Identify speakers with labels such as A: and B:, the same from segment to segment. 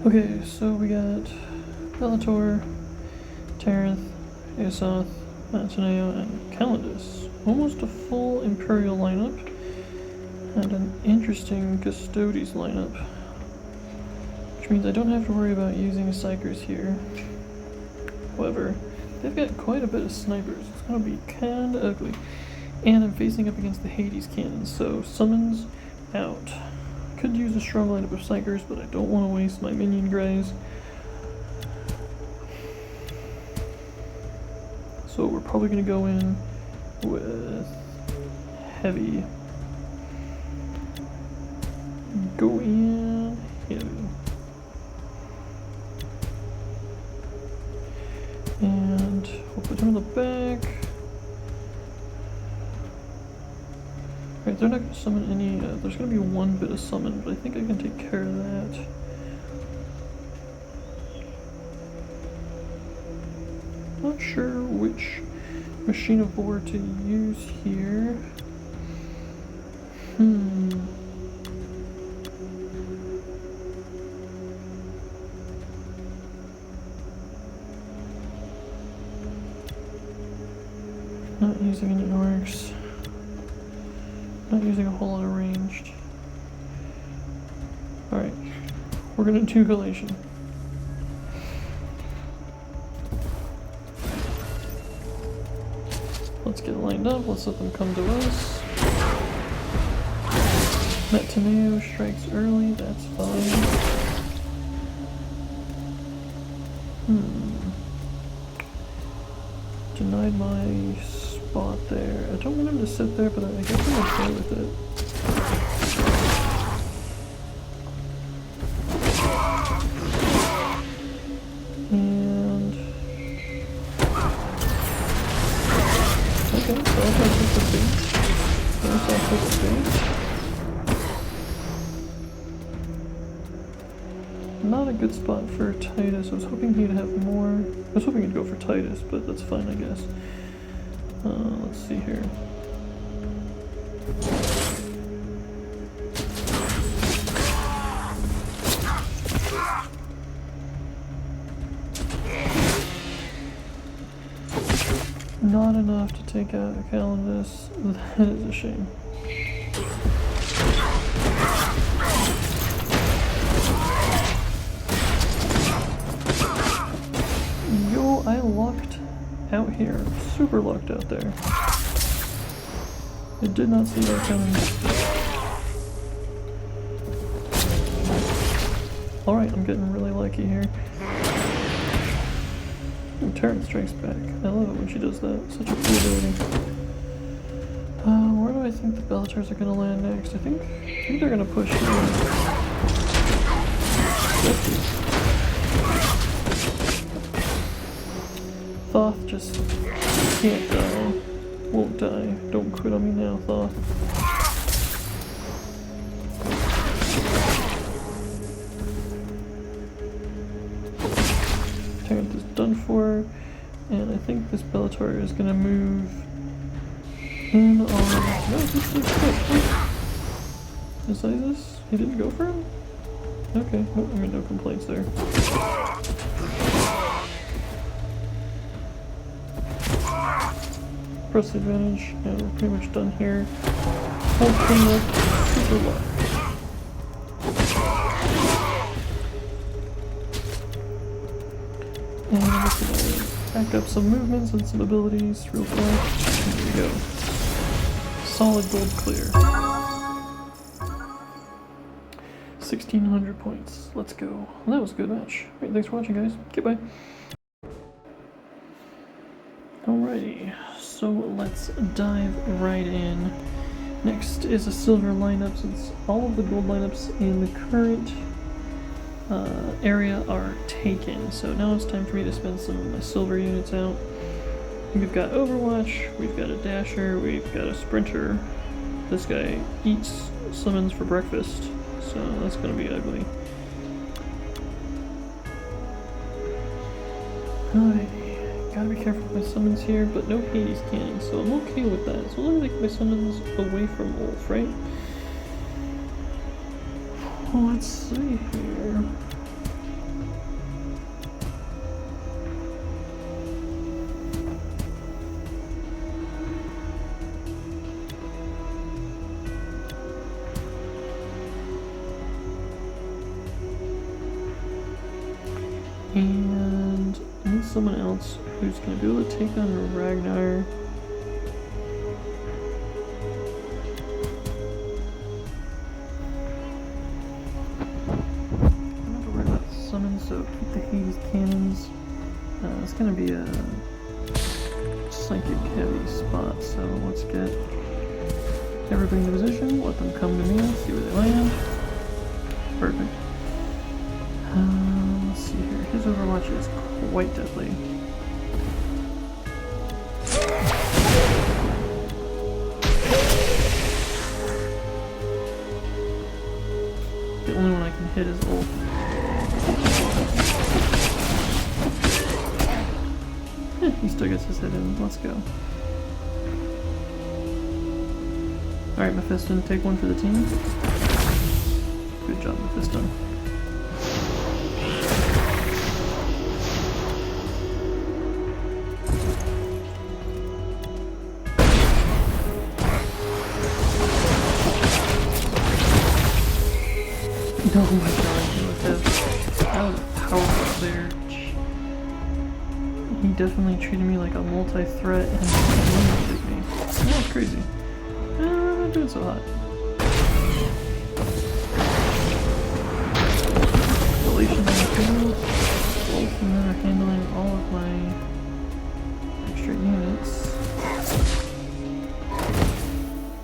A: Okay, so we got Bellator, Terith, Aesoth, Ateneo, and Calidus. Almost a full Imperial lineup, and an interesting Custodes lineup. Which means I don't have to worry about using Psychers here. However, they've got quite a bit of snipers. It's gonna be kinda ugly. And I'm facing up against the Hades cannons, so summons out. Could use a strong lineup of Psychers, but I don't want to waste my minion grays. So we're probably going to go in with heavy. Go in heavy. And we'll put him in the back. Alright, they're not going to summon any, there's going to be one bit of summon, but I think I can take care of that. Not sure which machine of war to use here. Not using any orcs. Not using a whole lot of ranged. Alright, we're gonna do collation. Let's get lined up, let's let them come to us. Ateneo strikes early, that's fine. Denied my spot there. I don't want him to sit there, but I guess I'm okay with it. And okay, so I'll take the bait. Yes, I'll take the bait. Not a good spot for Titus. I was hoping he'd have more. I was hoping he'd go for Titus, but that's fine, I guess. Let's see here. Not enough to take out Calidus. That is a shame. Yo, I lucked out here. Super lucked out there. I did not see that coming. Alright, I'm getting really lucky here. And Terrence strikes back. I love it when she does that. Such a cool ability. Where do I think the Bellators are going to land next? I think they're going to push here. Thoth just can't die. Won't die. Don't quit on me now, Thoth. Terrence is done for, and I think this Bellator is gonna move in on. No, this is quick. Is Isis? He didn't go for him? Okay, I mean, no complaints there. Press the advantage, and we're pretty much done here. Hold clean up, super low. And I'm just gonna back up some movements and some abilities real quick. There we go. Solid gold clear. 1,600 points. Let's go. Well, that was a good match. Alright, thanks for watching, guys. Goodbye. Alrighty, so let's dive right in. Next is a silver lineup, since all of the gold lineups in the current area are taken. So now it's time for me to spend some of my silver units out. We've got Overwatch, we've got a Dasher, we've got a Sprinter. This guy eats summons for breakfast, so that's gonna be ugly. Alrighty. Gotta be careful with my summons here, but no Hades cannon, so I'm okay with that. So I'm gonna take my summons away from Wolf, right? Let's see here. And I need someone else who's going to be able to take on Ragnar. I'm not worried about summons, so keep the Hades cannons. It's going to be a psychic heavy spot, so let's get everybody into position, let them come to me, see where they land. Perfect. Let's see here. His Overwatch is quite deadly. The only one I can hit is ult. He still gets his hit in. Let's go. Alright, Mephiston, take one for the team. Good job, Mephiston. Oh my god, that was a powerful player. He definitely treated me like a multi-threat and eliminated me. That was crazy. I'm not doing so hot. Relation on the field. Both of them are handling all of my extra units.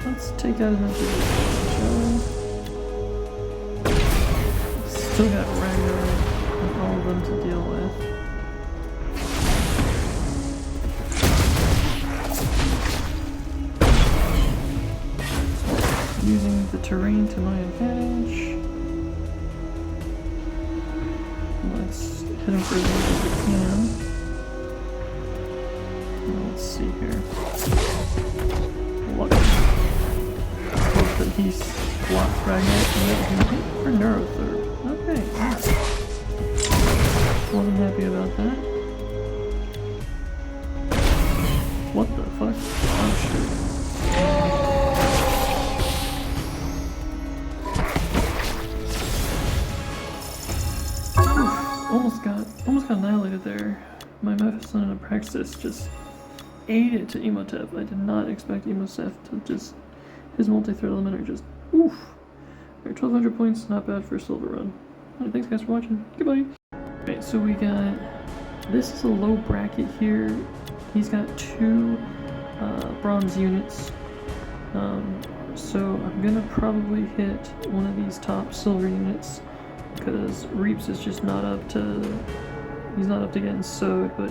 A: Let's take out as much as we can. Still got Ragnar and all of them to deal with. Using the terrain to my advantage. Let's hit him for as much as we can. Let's see here. Luck. Hope that he's blocked Ragnar for Neurotherb. Okay, nice. Wasn't happy about that. What the fuck? Oh shit. Almost got annihilated there. My Mephiston and Apraxis just ate it to Emotep. I did not expect Emotep to just, his multi-threat eliminator just, oof. Alright, 1200 points, not bad for a silver run. Alright, thanks guys for watching. Goodbye. Alright, so we got, this is a low bracket here. He's got 2 bronze units. So I'm gonna probably hit one of these top silver units, because Reaps is just not up to, he's not up to getting sewed, but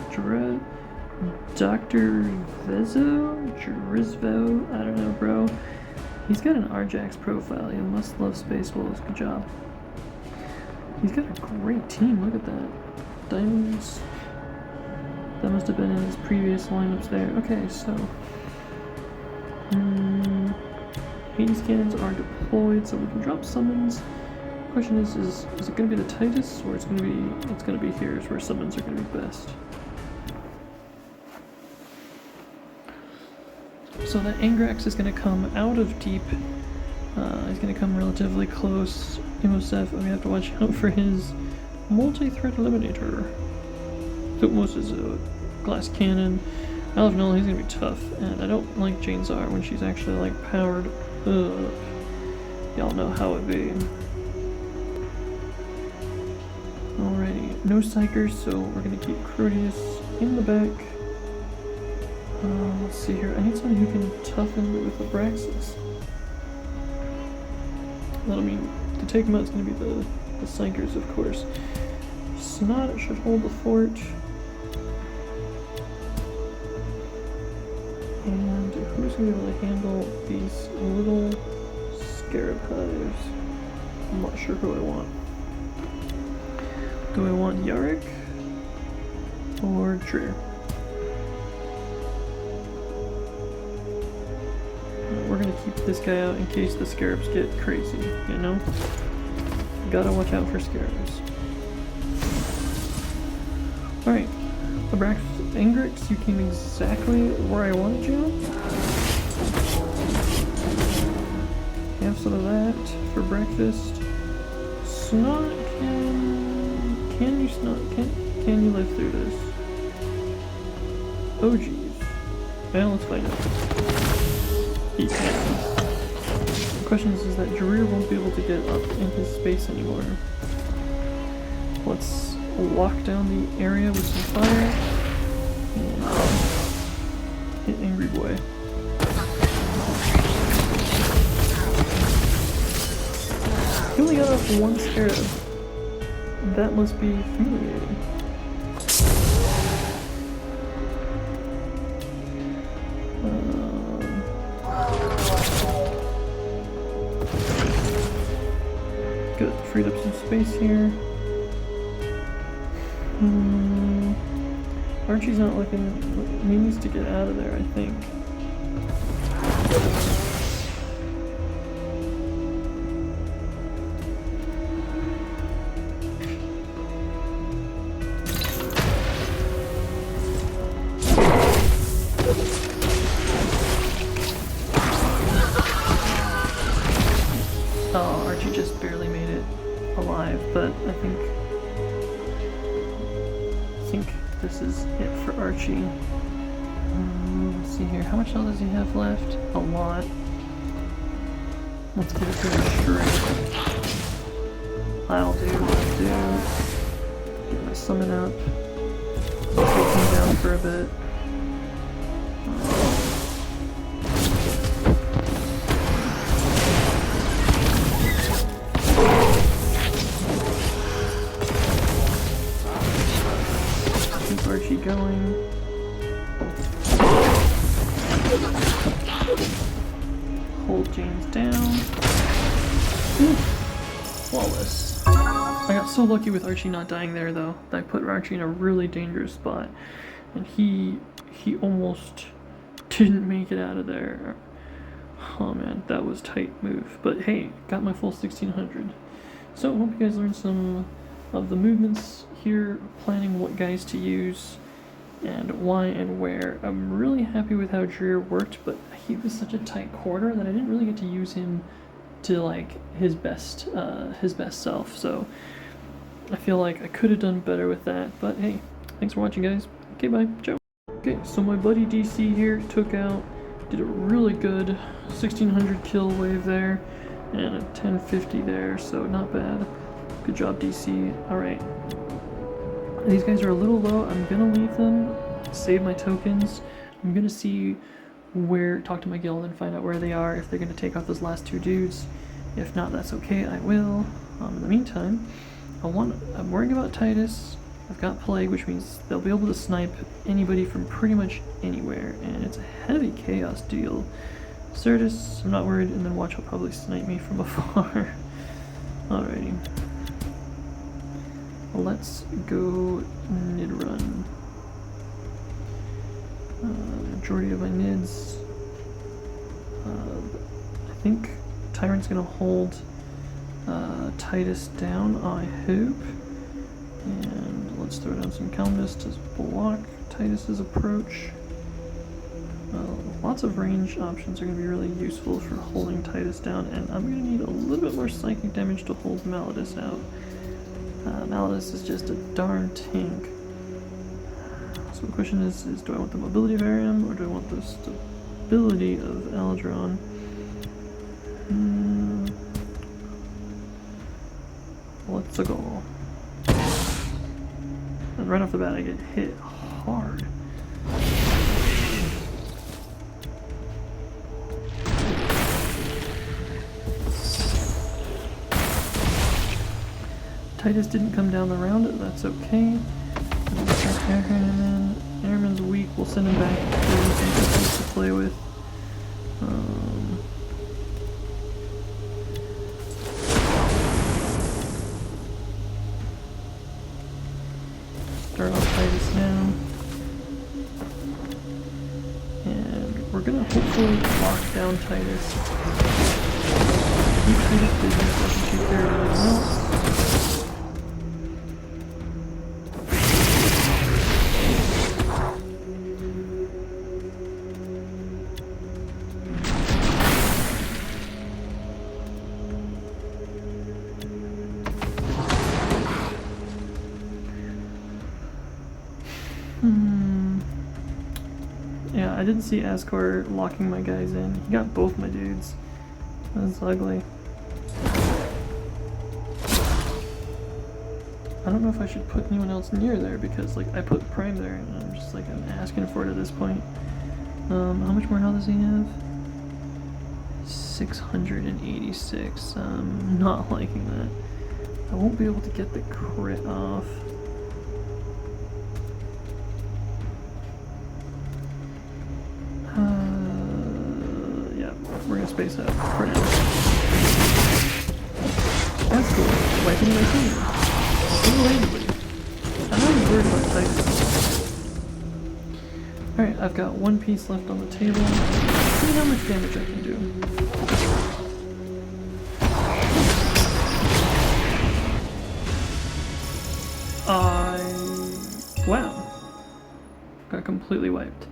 A: Dr. Drizvo, I don't know, bro. He's got an Arjax profile. He must love Space Wolves. Good job. He's got a great team. Look at that. Diamonds. That must have been in his previous lineups there. Okay, so Hades cannons are deployed, so we can drop summons. Question is it going to be the Titus, or it's going to be here is where summons are going to be best. So the Angrax is going to come out of deep. He's going to come relatively close. Imosef, we have to watch out for his multi-threat eliminator. Thutmose is a glass cannon. Alvnell, he's going to be tough, and I don't like Jane Czar when she's actually like powered up. Y'all know how it be. Alrighty, no psychers, so we're going to keep Crodius in the back. Let's see here. I need someone who can toughen with Abraxas. That'll mean to take him out is going to be the Psychers, of course. Snot should hold the fort. And who's going to be able to handle these little scarab hives? I'm not sure who I want. Do I want Yarick or Dreer? We're gonna keep this guy out in case the scarabs get crazy, you know? Gotta watch out for scarabs. Alright, Angrix, you came exactly where I wanted you. Have some of that for breakfast. Snot, can you snot? Can you live through this? Oh geez. Well, let's find out. He can. The question is that Jareer won't be able to get up in his space anymore. Let's lock down the area with some fire and hit Angry Boy. He only got off one scarab. That must be humiliating. Good, freed up some space here. Archie's not looking. He needs to get out of there, I think. Oh, Archie just barely made it alive, but I think this is it for Archie. Let's see here. How much health does he have left? A lot. Let's give it to a shrink. I'll do. Get my summon up. Take him down for a bit. Archie going. Hold James down. Ooh. Flawless. I got so lucky with Archie not dying there though. I put Archie in a really dangerous spot. And he almost didn't make it out of there. Oh man, that was a tight move. But hey, got my full 1600. So I hope you guys learned some of the movements here, planning what guys to use and why and where. I'm really happy with how Jareer worked, but he was such a tight quarter that I didn't really get to use him to like his best self. So I feel like I could have done better with that. But hey, thanks for watching, guys. Okay, bye. Ciao. Okay, so my buddy DC here did a really good 1600 kill wave there and a 1050 there, so not bad. Good job, DC. Alright. These guys are a little low. I'm gonna leave them, save my tokens. I'm gonna talk to my guild and find out where they are, if they're gonna take out those last two dudes. If not, that's okay, I will. In the meantime, I'm worrying about Titus. I've got Plague, which means they'll be able to snipe anybody from pretty much anywhere, and it's a heavy chaos deal. Certus, I'm not worried, and then Watch will probably snipe me from afar. Alrighty. Let's go nid run. Majority of my nids. I think Tyrant's gonna hold Titus down, I hope. And let's throw down some Calmness to block Titus's approach. Lots of range options are going to be really useful for holding Titus down, and I'm going to need a little bit more psychic damage to hold Malladus out. Malladus is just a darn tank. So the question is do I want the mobility of Arium, or do I want the stability of Aldron? Let's go. And right off the bat I get hit hard. Titus didn't come down the round, that's okay. Airman's weak, we'll send him back to play with. Start off Titus now. And we're gonna hopefully lock down Titus. Keep Titus busy so I can take care of everything else. I didn't see Ascor locking my guys in. He got both my dudes. That's ugly. I don't know if I should put anyone else near there because like I put Prime there and I'm just like I'm asking for it at this point. How much more health does he have? 686. Not liking that. I won't be able to get the crit off. Yeah, we're gonna space out for now. That's cool. Wiping my team. Single-handedly. I'm not worried about Titan. Alright, I've got one piece left on the table. See how much damage I can do. Wow. Got completely wiped.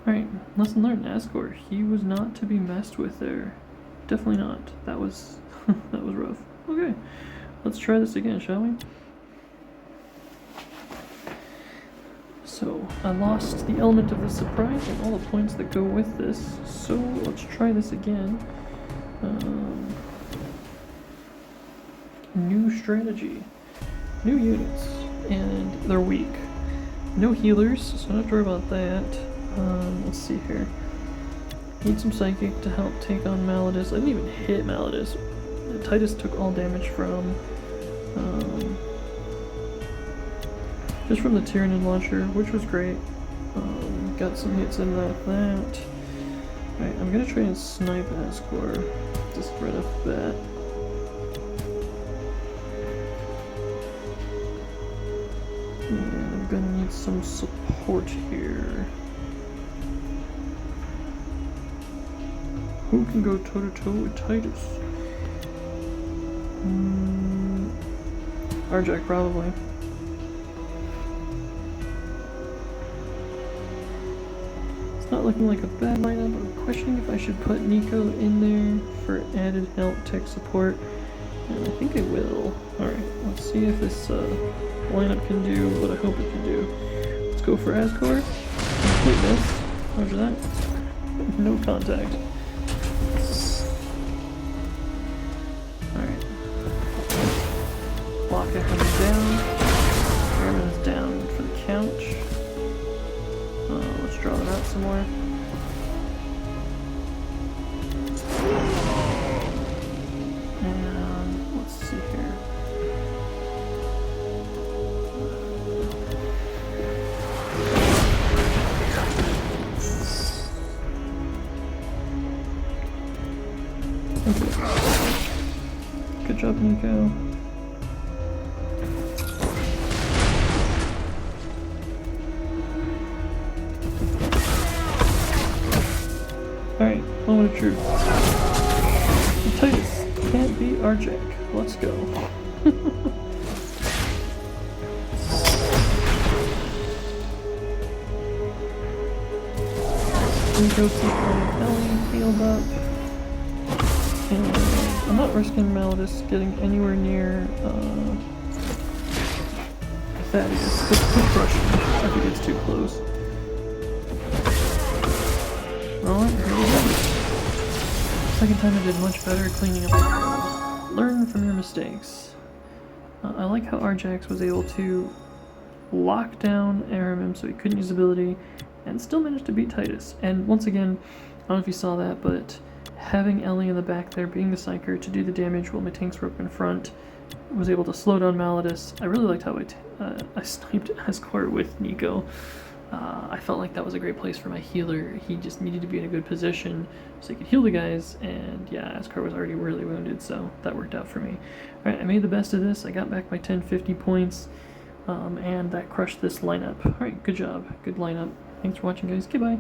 A: Alright, lesson learned. Ascor. He was not to be messed with there. Definitely not. That was that was rough. Okay. Let's try this again, shall we? So, I lost the element of the surprise and all the points that go with this. So, let's try this again. New strategy. New units. And they're weak. No healers, so I don't have to worry about that. Let's see here. Need some Psychic to help take on Malladus. I didn't even hit Malladus. Titus took all damage from just from the Tyranid launcher, which was great. Got some hits in that. Alright, I'm gonna try and snipe Ascor just right off the bat. And I'm gonna need some support here. Who can go toe-to-toe with Titus? Arjac, probably. It's not looking like a bad lineup. I'm questioning if I should put Nico in there for added health tech support. And I think I will. Alright, let's see if this lineup can do what I hope it can do. Let's go for Ascor. Complete miss. Roger that. No contact. Alright. Block it comes down. Airman is down for the count. Let's draw them out some more. And let's see here. Okay. Good job, Nico. Alright, moment of truth. Titus can't beat Arjac. Let's go. Nico keeping Ellie healed up. And I'm not risking Malladus getting anywhere near Thaddeus. He'll crush him. I think it's too close. Alright, here we go. Second time I did much better cleaning up the crowd. Learn from your mistakes. I like how Arjax was able to lock down Aramim so he couldn't use ability and still managed to beat Titus. And once again, I don't know if you saw that, but having Ellie in the back there being the Psyker to do the damage while my tanks were up in front was able to slow down Malladus. I really liked how I sniped Ascor with Nico. I felt like that was a great place for my healer. He just needed to be in a good position so he could heal the guys, and yeah, Ascor was already really wounded, so that worked out for me. Alright, I made the best of this. I got back my 1050 points, and that crushed this lineup. Alright, good job. Good lineup. Thanks for watching, guys. Goodbye.